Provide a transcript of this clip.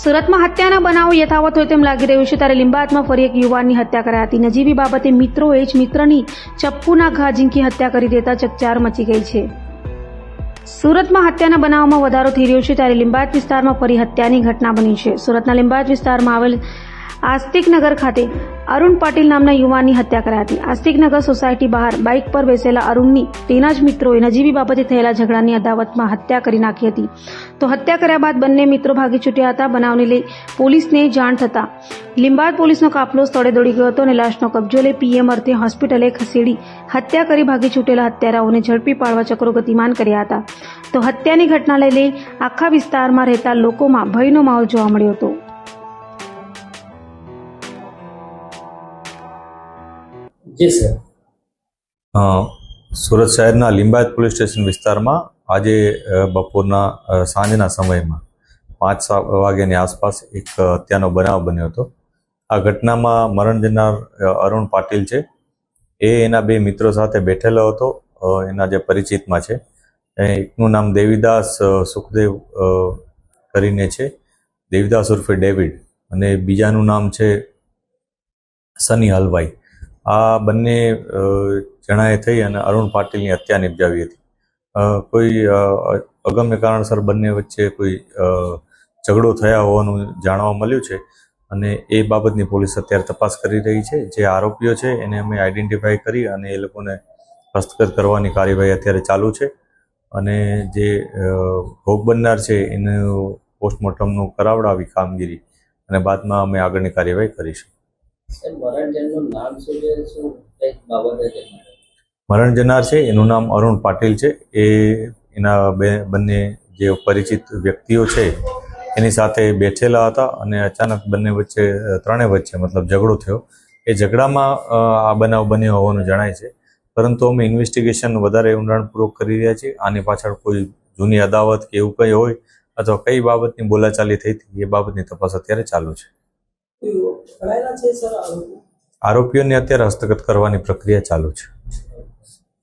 સુરતમાં હત્યાના બનાવો યથાવત હોય તેમ લાગી રહ્યું છે ત્યારે લીંબાયતમાં ફરી એક યુવાનની હત્યા કરાઈ હતી. નજીવી બાબતે મિત્રોએ જ મિત્રની ચપ્પુના ઘા ઝીંકી હત્યા કરી દેતા ચકચાર મચી ગઈ છે. સુરતમાં હત્યાના બનાવમાં વધારો થઈ રહ્યો છે ત્યારે લીંબાયત વિસ્તારમાં ફરી હત્યાની ઘટના બની છે. સુરતના લીંબાયત વિસ્તારમાં આવેલ આસ્તિકનગર ખાતે અરુણ પાટીલ નામના યુવાનની હત્યા કરાઈ હતી. આસ્તિકનગર સોસાયટી બહાર બાઇક પર બેસેલા અરુણની તેના જ મિત્રોએ નજીવી બાબતે થયેલા ઝઘડાની અદાવતમાં હત્યા કરી નાખી હતી. તો હત્યા કર્યા બાદ બંને મિત્રો ભાગી છૂટ્યા હતા. બનાવને લઈ પોલીસને જાણ થતા લીંબાયત પોલીસનો કાફલો સ્થળે દોડી ગયો હતો અને લાશનો કબજો લઈ પીએમ અર્થે હોસ્પિટલે ખસેડી હત્યા કરી ભાગી છૂટેલા હત્યારાઓને ઝડપી પાડવા ચક્રો ગતિમાન કર્યા હતા. તો હત્યાની ઘટનાને લઈ આખા વિસ્તારમાં રહેતા લોકોમાં ભયનો માહોલ જોવા મળ્યો હતો. જી સર. સુરત શહેરના લીંબાયત પોલીસ સ્ટેશન વિસ્તારમાં આજે બપોરના સાંજના સમયમાં 5 વાગ્યાની આસપાસ એક હત્યાનો બનાવ બન્યો હતો. આ ઘટનામાં મરણ જનાર અરુણ પાટીલ છે એ એના 2 મિત્રો સાથે બેઠેલો હતો. એના જે પરિચિતમાં છે એકનું નામ દેવીદાસ સુખદેવ કરીને છે, દેવીદાસ ઉર્ફે ડેવિડ, અને બીજાનું નામ છે સની હલવાઈ. આ બંને જણાએ થઈ અને અરુણ પાટીલની હત્યા નિપજાવી હતી. કોઈ અગમ્ય કારણસર બંને વચ્ચે કોઈ ઝઘડો થયા હોવાનું જાણવા મળ્યું છે અને એ બાબતની પોલીસ અત્યારે તપાસ કરી રહી છે. જે આરોપીઓ છે એને અમે આઈડેન્ટિફાઈ કરી અને એ લોકોને હસ્તગત કરવાની કાર્યવાહી અત્યારે ચાલુ છે અને જે ભોગ બનનાર છે એનું પોસ્ટમોર્ટમનું કરાવડાવી કામગીરી અને બાદમાં અમે આગળની કાર્યવાહી કરીશું. મરણ જનાર છે એનું નામ અરુણ પાટીલ છે. એ એના બંને જે પરિચિત વ્યક્તિઓ છે એની સાથે બેઠેલા હતા અને અચાનક ત્રણે વચ્ચે મતલબ ઝઘડો થયો. એ ઝઘડામાં આ બનાવ બન્યો હોવાનું જણાય છે, પરંતુ અમે ઇન્વેસ્ટિગેશન વધારે ઊંડાણપૂર્વક કરી રહ્યા છીએ. આની પાછળ કોઈ જૂની અદાવત કે એવું કંઈ હોય અથવા કઈ બાબતની બોલાચાલી થઈ હતી એ બાબતની તપાસ અત્યારે ચાલુ છે. આરોપીઓને અત્યારે હસ્તગત કરવાની પ્રક્રિયા ચાલુ છે.